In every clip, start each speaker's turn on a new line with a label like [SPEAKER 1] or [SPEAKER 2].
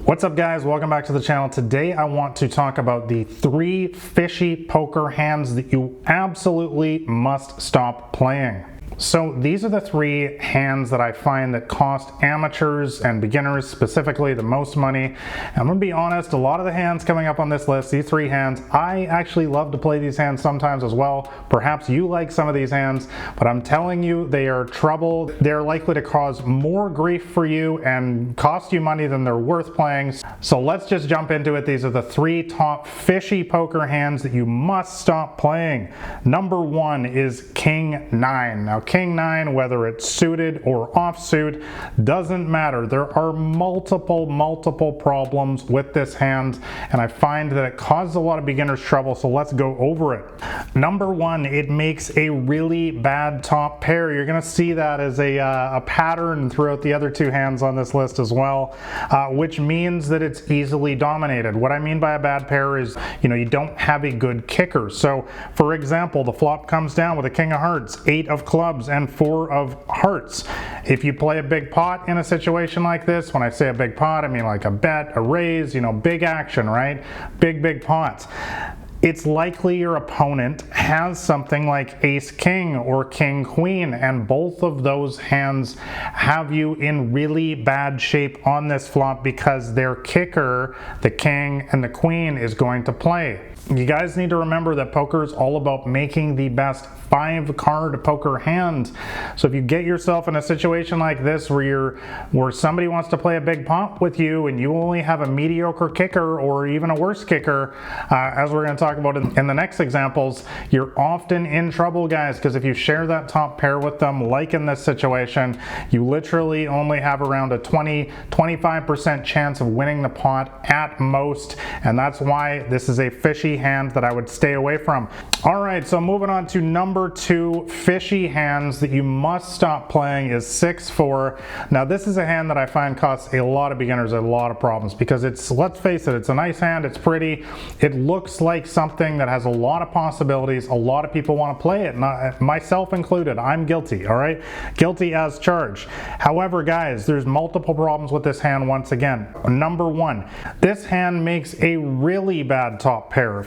[SPEAKER 1] What's up guys, welcome back to the channel. Today I want to talk about the 3 fishy poker hands that you absolutely must stop playing. So these are the 3 hands that I find that cost amateurs and beginners specifically the most money. I'm gonna be honest, a lot of the hands coming up on this list, these 3 hands, I actually love to play these hands sometimes as well. Perhaps you like some of these hands, but I'm telling you they are trouble. They're likely to cause more grief for you and cost you money than they're worth playing. So let's just jump into it. These are the 3 top fishy poker hands that you must stop playing. Number 1 is King 9. Now King 9, whether it's suited or offsuit, doesn't matter. There are multiple problems with this hand, and I find that it causes a lot of beginners trouble, so let's go over it. Number 1, it makes a really bad top pair. You're gonna see that as a pattern throughout the other 2 hands on this list as well, which means that it's easily dominated. What I mean by a bad pair is, you don't have a good kicker. So for example, the flop comes down with a king of hearts, 8 of clubs, and 4 of hearts. If you play a big pot in a situation like this, when I say a big pot, I mean like a bet, a raise, big action, right? Big pots. It's likely your opponent has something like ace king or king queen, and both of those hands have you in really bad shape on this flop because their kicker, the king and the queen, is going to play. You guys need to remember that poker is all about making the best 5-card poker hand. So if you get yourself in a situation like this where somebody wants to play a big pot with you and you only have a mediocre kicker or even a worse kicker, as we're going to talk about in the next examples, you're often in trouble, guys, because if you share that top pair with them, like in this situation, you literally only have around a 20-25% chance of winning the pot at most, and that's why this is a fishy hand that I would stay away from. All right, so moving on to number 2 fishy hands that you must stop playing is 6-4. Now this is a hand that I find costs a lot of beginners a lot of problems because it's, let's face it, it's a nice hand, it's pretty, it looks like something that has a lot of possibilities. A lot of people want to play it, myself included. I'm guilty, all right? Guilty as charged. However, guys, there's multiple problems with this hand once again. Number 1, this hand makes a really bad top pair.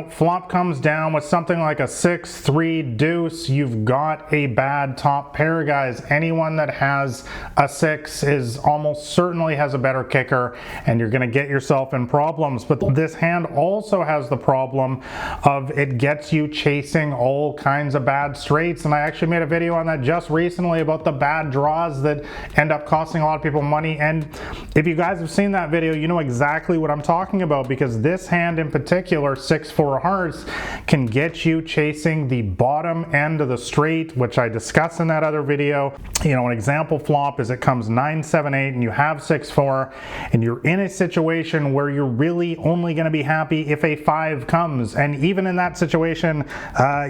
[SPEAKER 1] Flop comes down with something like a 6-3 deuce, you've got a bad top pair, guys. Anyone that has a 6 is almost certainly has a better kicker, and you're going to get yourself in problems. But this hand also has the problem of it gets you chasing all kinds of bad straights, and I actually made a video on that just recently about the bad draws that end up costing a lot of people money. And if you guys have seen that video, you know exactly what I'm talking about, because this hand in particular, 6-4 hearts, can get you chasing the bottom end of the straight, which I discussed in that other video. An example flop is it comes 9-7-8 and you have 6-4, and you're in a situation where you're really only going to be happy if a 5 comes, and even in that situation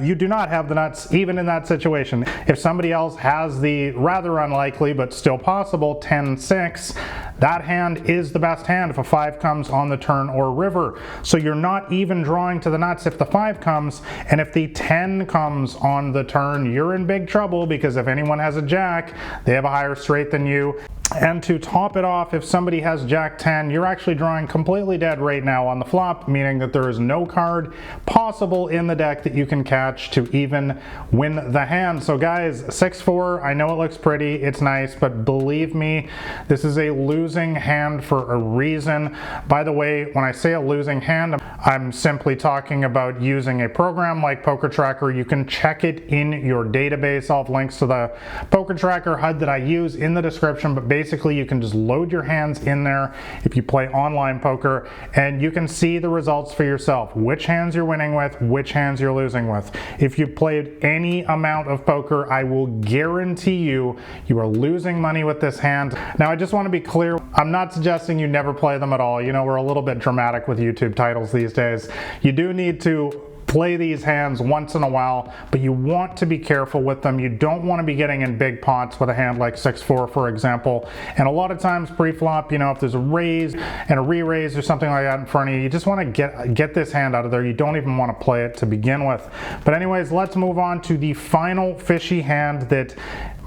[SPEAKER 1] you do not have the nuts. Even in that situation, if somebody else has the rather unlikely but still possible 10-6, that hand is the best hand if a 5 comes on the turn or river. So you're not even drawing to the nuts if the 5 comes, and if the 10 comes on the turn, you're in big trouble, because if anyone has a jack, they have a higher straight than you. And to top it off, if somebody has jack 10, you're actually drawing completely dead right now on the flop, meaning that there is no card possible in the deck that you can catch to even win the hand. So guys, 6-4, I know it looks pretty, it's nice, but believe me, this is a losing hand for a reason. By the way, when I say a losing hand, I'm simply talking about using a program like Poker Tracker. You can check it in your database. I'll have links to the Poker Tracker HUD that I use in the description, but basically you can just load your hands in there if you play online poker, and you can see the results for yourself, which hands you're winning with, which hands you're losing with. If you've played any amount of poker, I will guarantee you are losing money with this hand. Now I just want to be clear, I'm not suggesting you never play them at all. We're a little bit dramatic with YouTube titles these days. You do need to play these hands once in a while, but you want to be careful with them. You don't want to be getting in big pots with a hand like 6-4, for example. And a lot of times pre-flop, if there's a raise and a re-raise or something like that in front of you, you just want to get this hand out of there. You don't even want to play it to begin with. But anyways, let's move on to the final fishy hand that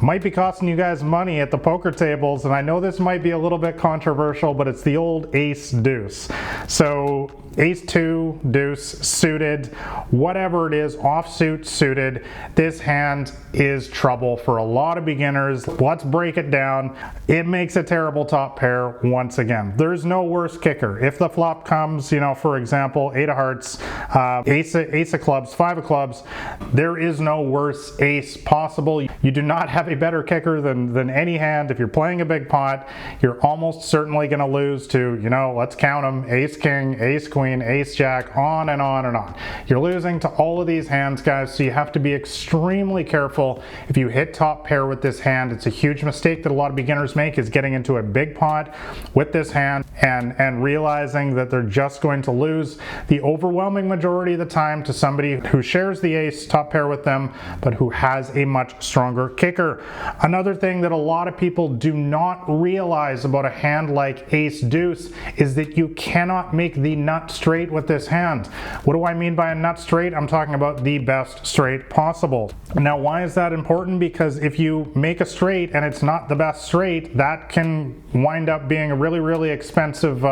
[SPEAKER 1] might be costing you guys money at the poker tables, and I know this might be a little bit controversial, but it's the old ace deuce. So ace 2, deuce, suited, whatever it is, offsuit, suited, this hand is trouble for a lot of beginners. Let's break it down. It makes a terrible top pair once again. There's no worse kicker. If the flop comes, you know, for example, 8 of hearts, ace of clubs, 5 of clubs, there is no worse ace possible. You do not have a better kicker than any hand. If you're playing a big pot, you're almost certainly going to lose to, you know, let's count them, ace king, ace queen, ace jack, on and on and on. You're losing to all of these hands, guys, so you have to be extremely careful if you hit top pair with this hand. It's a huge mistake that a lot of beginners make, is getting into a big pot with this hand and realizing that they're just going to lose the overwhelming majority of the time to somebody who shares the ace top pair with them, but who has a much stronger kicker. Another thing that a lot of people do not realize about a hand like ace deuce is that you cannot make the nut straight with this hand. What do I mean by a nut straight? I'm talking about the best straight possible. Now, why is that important? Because if you make a straight and it's not the best straight, that can wind up being a really expensive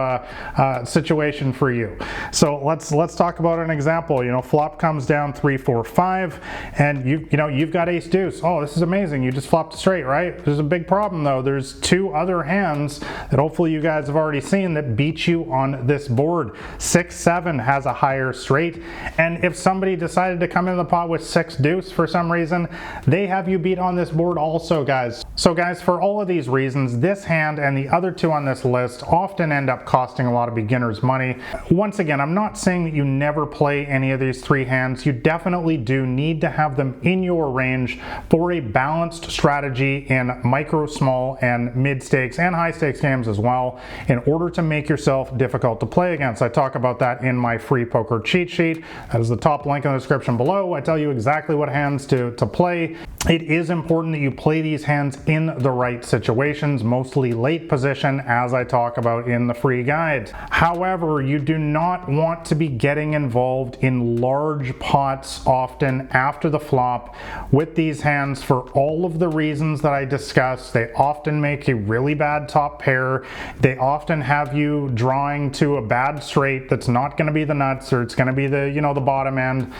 [SPEAKER 1] situation for you. So let's talk about an example. You know, flop comes down 3, 4, 5, and you've got ace deuce. Oh, this is amazing. You just flopped a straight, right? There's a big problem though. There's 2 other hands that hopefully you guys have already seen that beat you on this board. 6, 7 has a higher straight, and if somebody decided to come in the pot with 6 deuce for some reason, they have you beat on this board also, guys. So guys, for all of these reasons, this hand and the other 2 on this list often end up costing a lot of beginners money. Once again, I'm not saying that you never play any of these 3 hands. You definitely do need to have them in your range for a balanced strategy in micro, small, and mid stakes and high stakes games as well, in order to make yourself difficult to play against. I talk about that in my free poker cheat sheet. That is the top link in the description below. I tell you exactly what hands to play. It is important that you play these hands in the right situations, mostly late position, as I talk about in the free guide. However, you do not want to be getting involved in large pots often after the flop with these hands for all of the reasons that I discussed. They often make a really bad top pair. They often have you drawing to a bad straight that's not going to be the nuts, or it's going to be the, you know, the bottom end,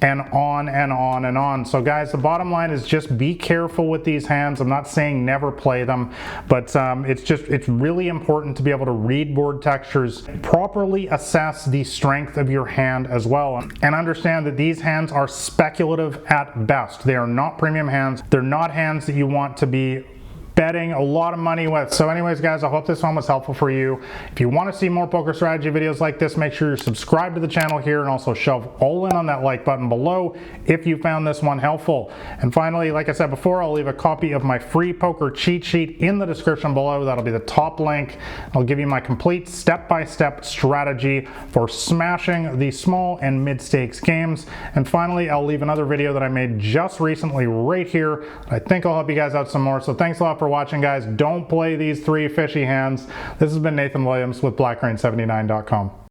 [SPEAKER 1] and on and on and on. So guys, the bottom line is just be careful with these hands. I'm not saying never play them, but it's really important to be able to read board textures, properly assess the strength of your hand as well, and understand that these hands are speculative at best. They are not premium hands. They're not hands that you want to be betting a lot of money with. So anyways, guys, I hope this one was helpful for you. If you want to see more poker strategy videos like this, make sure you're subscribed to the channel here, and also shove all in on that like button below if you found this one helpful. And finally, like I said before, I'll leave a copy of my free poker cheat sheet in the description below. That'll be the top link. I'll give you my complete step-by-step strategy for smashing the small and mid-stakes games. And finally, I'll leave another video that I made just recently right here. I think I'll help you guys out some more. So thanks a lot for watching, guys. Don't play these 3 fishy hands. This has been Nathan Williams with BlackRain79.com.